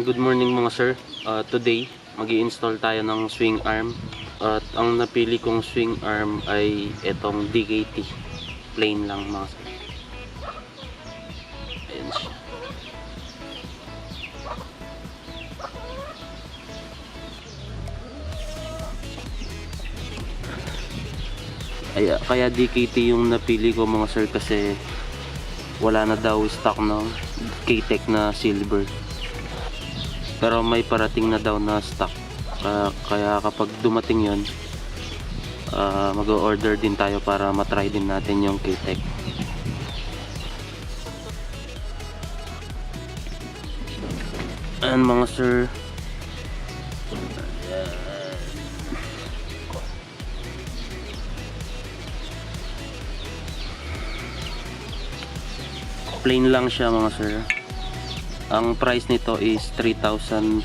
Good morning mga sir. Today, mag-i-install tayo ng swing arm. At ang napili kong swing arm ay itong DKT. Plain lang mga sir. Ayan siya. Kaya DKT yung napili ko mga sir kasi wala na daw stock ng K-Tech na silver. Pero may parating na daw na stock. Kaya kapag dumating yon, mag-order din tayo para matry din natin yung K-Tech. Ayan mga sir. Plain lang siya mga sir. Ang price nito is 3,500.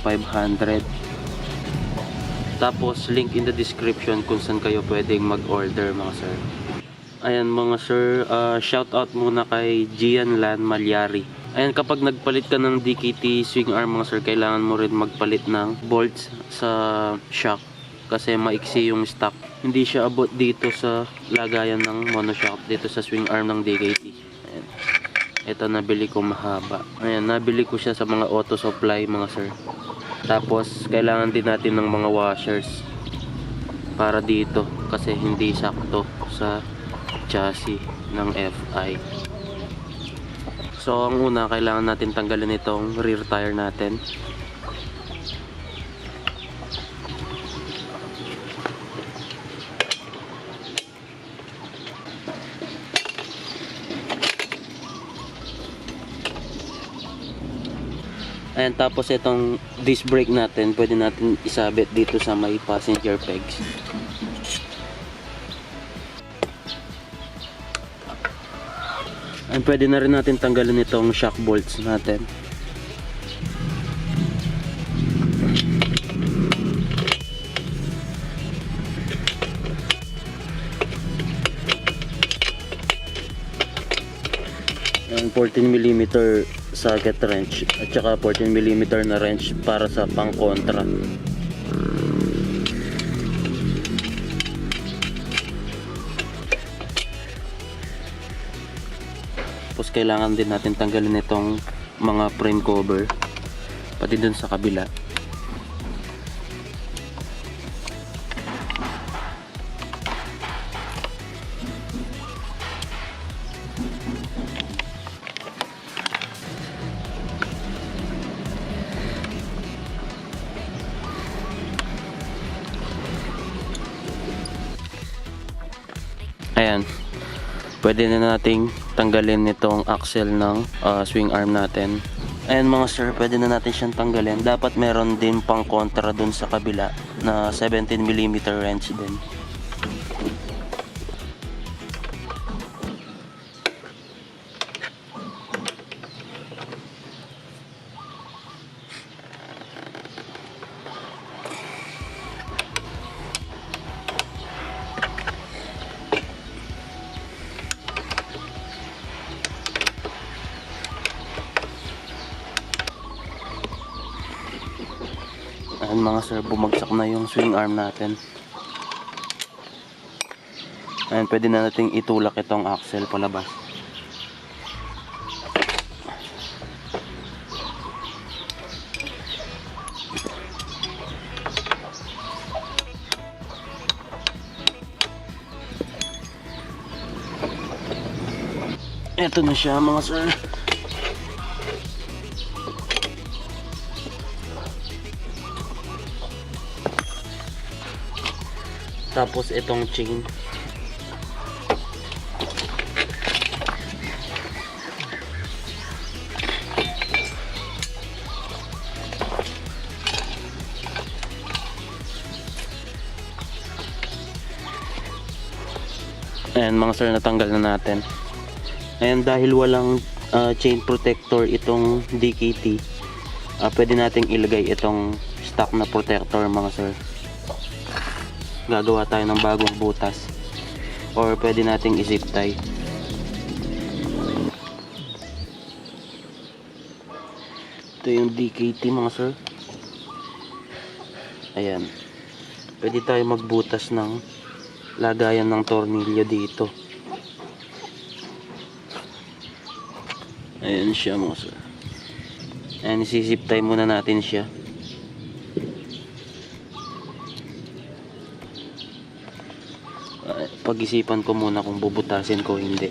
Tapos link in the description kung saan kayo pwedeng mag-order mga sir. Ayan mga sir, shout out muna kay Gian Lan Malyari. Ayan, kapag nagpalit ka ng DKT swing arm mga sir, kailangan mo rin magpalit ng bolts sa shock kasi maiksi yung stock. Hindi siya abot dito sa lagayan ng monoshock dito sa swing arm ng DKT. Ayan. Ito nabili ko mahaba. Ayan, nabili ko siya sa mga auto supply mga sir. Tapos kailangan din natin ng mga washers para dito kasi hindi sakto sa chassis ng FI. So ang una, kailangan natin tanggalin itong rear tire natin. Ayan, tapos itong disc brake natin, pwede natin isabit dito sa may passenger pegs. Ayan, pwede na rin natin tanggalin itong shock bolts natin. Ayan, 14mm socket wrench at saka 14mm na wrench para sa pang kontra. Tapos kailangan din natin tanggalin itong mga frame cover pati dun sa kabila. Ayan, pwede na nating tanggalin itong axle ng swing arm natin. Ayan mga sir, pwede na natin siyang tanggalin. Dapat meron din pang kontra dun sa kabila na 17mm wrench din. Ayan mga sir, bumagsak na yung swing arm natin. Ayan, pwede na nating itulak itong axle palabas. Ito na siya mga sir. Tapos itong chain. Ayan mga sir, natanggal na natin. Ayan, dahil walang chain protector itong DKT, pwede nating ilagay itong stock na protector mga sir. Gagawa tayo ng bagong butas or pwede nating i-zip tie. Ito Ito yung DKT mga sir. Ayan. Pwede tayo magbutas ng lagayan ng tornilyo dito. Ayan siya mga sir. Ayan, isisip tayo muna natin siya. Pag-isipan ko muna kung bubutasin ko hindi.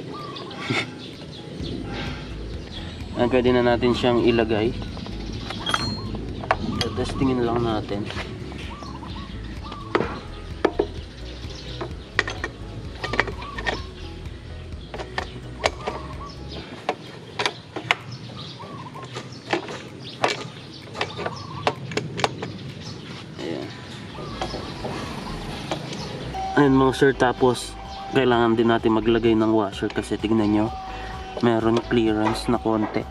Ayan, pwede na natin siyang ilagay. Testingin lang natin. Ayan mga sir, tapos kailangan din natin maglagay ng washer kasi tignan nyo, meron clearance na konti.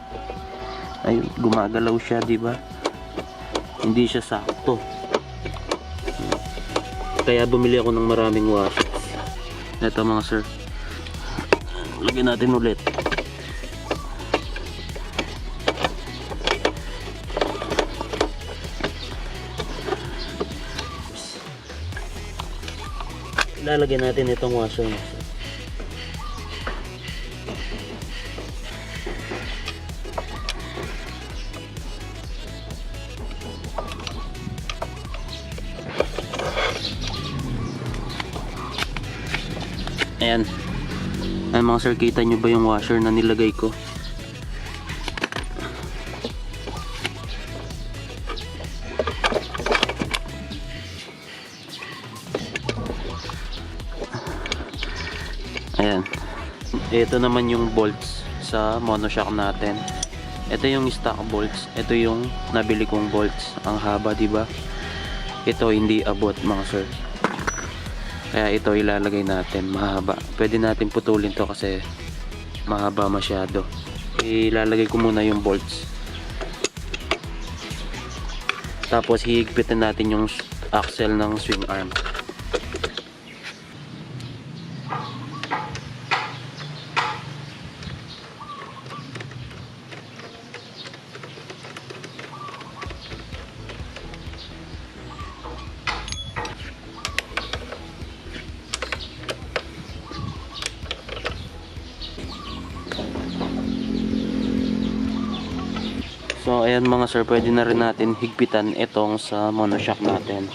Ayun, gumagalaw siya, di ba? Hindi siya sakto. Kaya bumili ako ng maraming washers. Ito mga sir, lagyan natin ulit. Lalagyan natin itong washer. Ayan. Ayan mga sir, kita nyo ba yung washer na nilagay ko? Ayan. Ito naman yung bolts sa monoshock natin. Ito yung stock bolts. Ito yung nabili kong bolts. Ang haba, di ba? Ito hindi abot mga sir. Kaya ito ilalagay natin mahaba. Pwede natin putulin to kasi mahaba masyado. Ilalagay ko muna yung bolts. Tapos hihigpitan natin yung axle ng swing arm. So ayan mga sir, pwede na rin natin higpitan itong sa monoshock natin.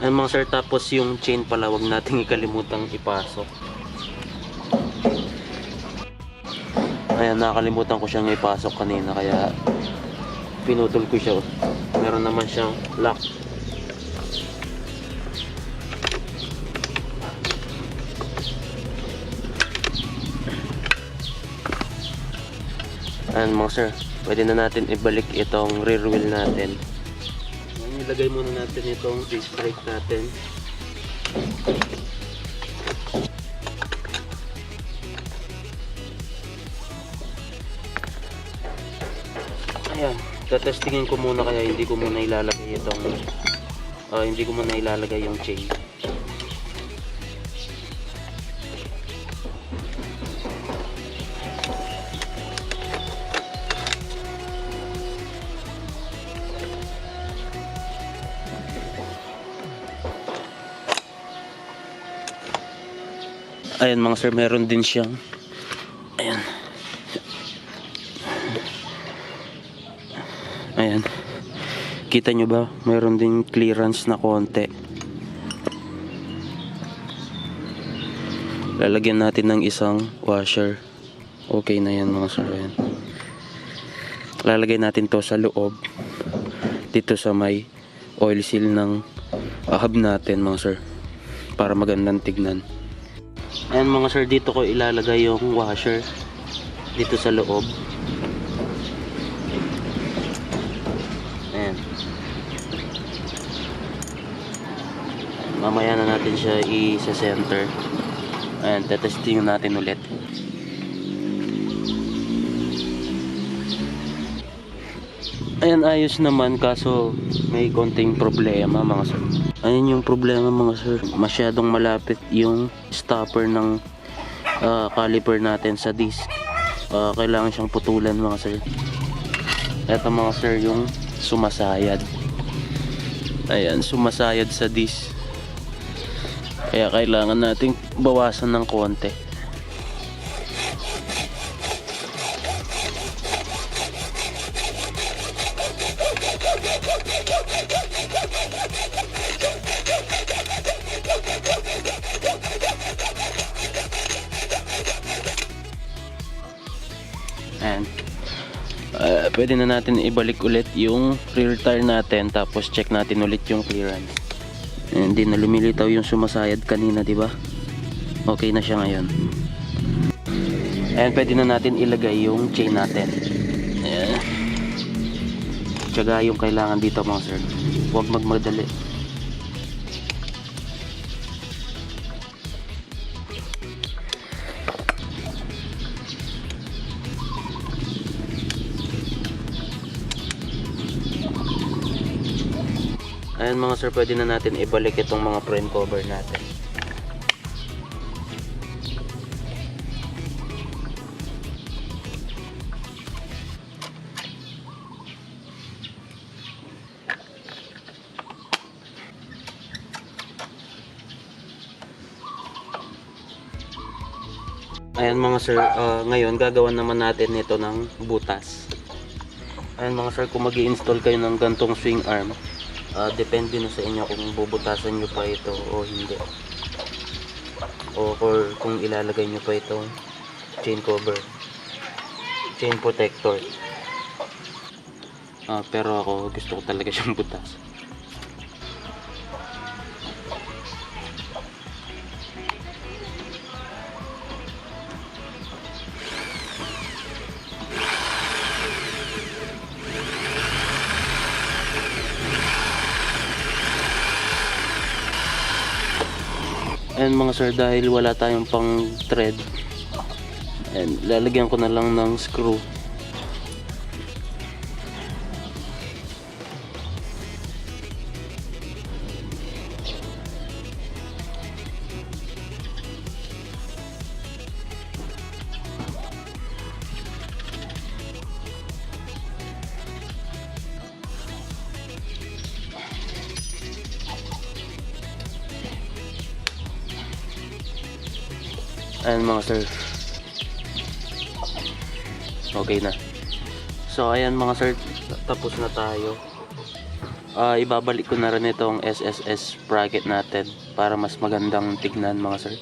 Ayan mga sir, tapos yung chain pala wag nating ikalimutang ipasok. Ayan, nakalimutan ko siyang ipasok kanina kaya pinutol ko siya. Meron naman siyang lock. Ayan mga sir, pwede na natin ibalik itong rear wheel natin. Ilagay muna natin itong disc brake natin. Ayan, tatestingin ko muna kaya hindi ko muna ilalagay itong yung chain. Ayan mga sir, meron din siyang ayan. Ayan. Kita nyo ba? Meron din clearance na konti. Lalagyan natin ng isang washer. Okay na yan mga sir. Ayan. Lalagay natin to sa loob. Dito sa may oil seal ng hub natin mga sir. Para magandang tignan. Ayan mga sir, dito ko ilalagay yung washer dito sa loob. Ayan. Mamaya na natin siya i-center. Ayan, tetesting natin ulit. Ayan, ayos naman kaso may konting problema mga sir. Ayan yung problema mga sir, masyadong malapit yung stopper ng caliper natin sa disc. Kailangan siyang putulan mga sir. Ito mga sir yung sumasayad. Ayan, sumasayad sa disc. Kaya kailangan nating bawasan ng konti. And pwede na natin ibalik ulit yung rear tire natin, tapos check natin ulit yung clearance. Hindi na lumilitaw yung sumasayad kanina, di ba? Okay na siya ngayon. And pwede na natin ilagay yung chain natin. Ayan. Tiyaga yung kailangan dito mga sir. Huwag magmadali. Ayan mga sir, pwede na natin ibalik itong mga frame cover natin. Ayan mga sir, ngayon gagawan naman natin ito ng butas. Ayan mga sir, kung mag-i-install kayo ng gantong swing arm, depende na sa inyo kung bubutasan nyo pa ito o hindi, o kung ilalagay nyo pa ito chain cover, chain protector. Pero ako gusto ko talaga siyang butas. And mga sir, dahil wala tayong pang thread, and lalagyan ko na lang ng screw. Ayan mga sir, okay na. So ayan mga sir, tapos na tayo. Ibabalik ko na rin itong SSS bracket natin para mas magandang tignan mga sir.